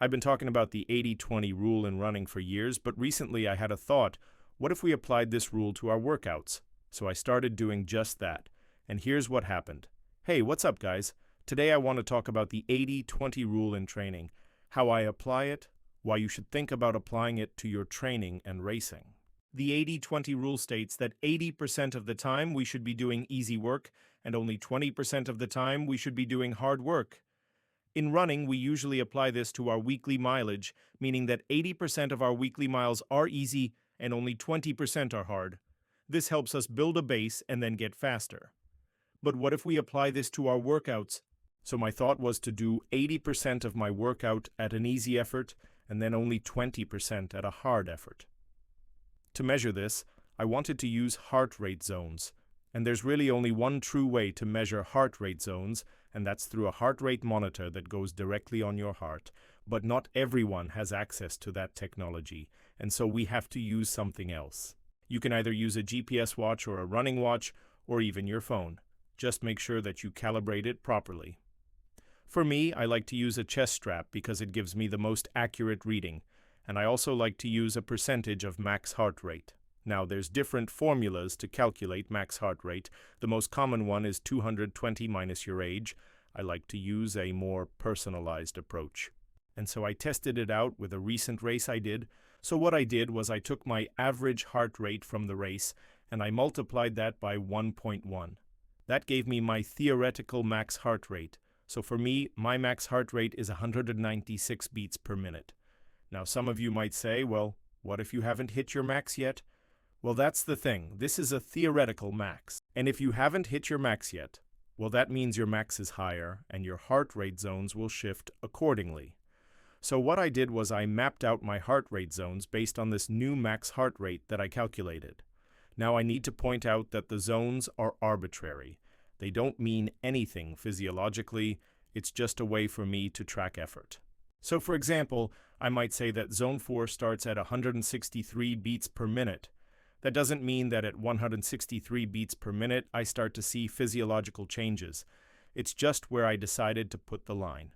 I've been talking about the 80-20 rule in running for years, but recently I had a thought, what if we applied this rule to our workouts? So I started doing just that. And here's what happened. Hey, what's up, guys? Today I want to talk about the 80-20 rule in training, how I apply it, why you should think about applying it to your training and racing. The 80-20 rule states that 80% of the time we should be doing easy work and only 20% of the time we should be doing hard work. In running, we usually apply this to our weekly mileage, meaning that 80% of our weekly miles are easy and only 20% are hard. This helps us build a base and then get faster. But what if we apply this to our workouts? So my thought was to do 80% of my workout at an easy effort and then only 20% at a hard effort. To measure this, I wanted to use heart rate zones. And there's really only one true way to measure heart rate zones, and that's through a heart rate monitor that goes directly on your heart. But not everyone has access to that technology, and so we have to use something else. You can either use a GPS watch or a running watch, or even your phone. Just make sure that you calibrate it properly. For me, I like to use a chest strap because it gives me the most accurate reading, and I also like to use a percentage of max heart rate. Now, there's different formulas to calculate max heart rate. The most common one is 220 minus your age. I like to use a more personalized approach. And so I tested it out with a recent race I did. So what I did was I took my average heart rate from the race and I multiplied that by 1.1. That gave me my theoretical max heart rate. So for me, my max heart rate is 196 beats per minute. Now, some of you might say, well, what if you haven't hit your max yet? Well, that's the thing. This is a theoretical max. And if you haven't hit your max yet, well, that means your max is higher and your heart rate zones will shift accordingly. So what I did was I mapped out my heart rate zones based on this new max heart rate that I calculated. Now I need to point out that the zones are arbitrary. They don't mean anything physiologically. It's just a way for me to track effort. So for example, I might say that zone 4 starts at 163 beats per minute. That doesn't mean that at 163 beats per minute I start to see physiological changes. It's just where I decided to put the line.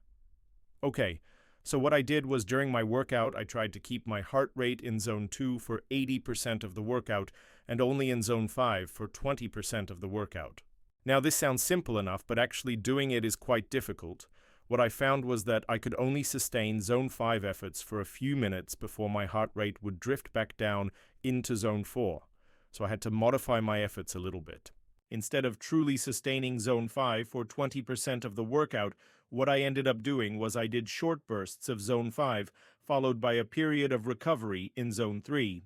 Okay, so what I did was during my workout I tried to keep my heart rate in zone 2 for 80% of the workout and only in zone 5 for 20% of the workout. Now this sounds simple enough, but actually doing it is quite difficult. What I found was that I could only sustain zone 5 efforts for a few minutes before my heart rate would drift back down into zone 4. So I had to modify my efforts a little bit. Instead of truly sustaining zone 5 for 20% of the workout, what I ended up doing was I did short bursts of zone 5, followed by a period of recovery in zone 3.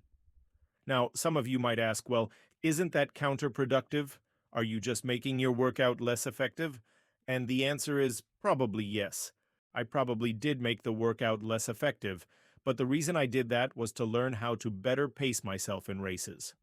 Now, some of you might ask, well, isn't that counterproductive? Are you just making your workout less effective? And the answer is probably yes. I probably did make the workout less effective, but the reason I did that was to learn how to better pace myself in races.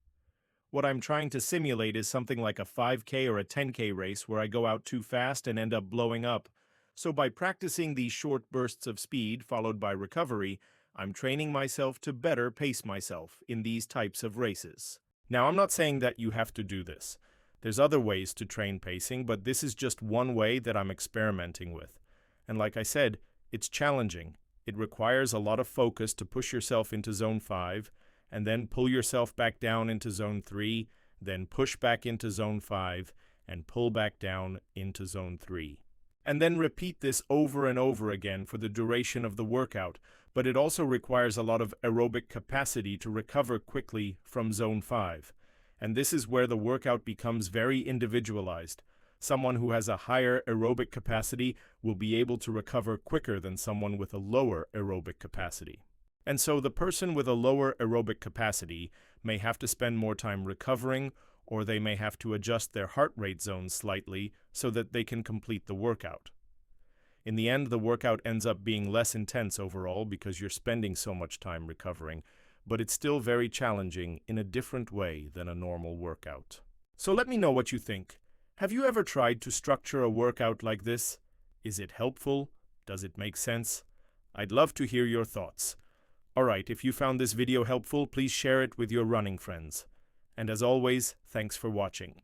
What I'm trying to simulate is something like a 5K or a 10K race where I go out too fast and end up blowing up. So by practicing these short bursts of speed followed by recovery, I'm training myself to better pace myself in these types of races. Now, I'm not saying that you have to do this. There's other ways to train pacing, but this is just one way that I'm experimenting with. And like I said, it's challenging. It requires a lot of focus to push yourself into zone 5, and then pull yourself back down into zone 3, then push back into zone 5, and pull back down into zone 3. And then repeat this over and over again for the duration of the workout, but it also requires a lot of aerobic capacity to recover quickly from zone 5. And this is where the workout becomes very individualized. Someone who has a higher aerobic capacity will be able to recover quicker than someone with a lower aerobic capacity. And so the person with a lower aerobic capacity may have to spend more time recovering, or they may have to adjust their heart rate zones slightly so that they can complete the workout. In the end, the workout ends up being less intense overall because you're spending so much time recovering, but it's still very challenging in a different way than a normal workout. So let me know what you think. Have you ever tried to structure a workout like this? Is it helpful? Does it make sense? I'd love to hear your thoughts. Alright, if you found this video helpful, please share it with your running friends. And as always, thanks for watching.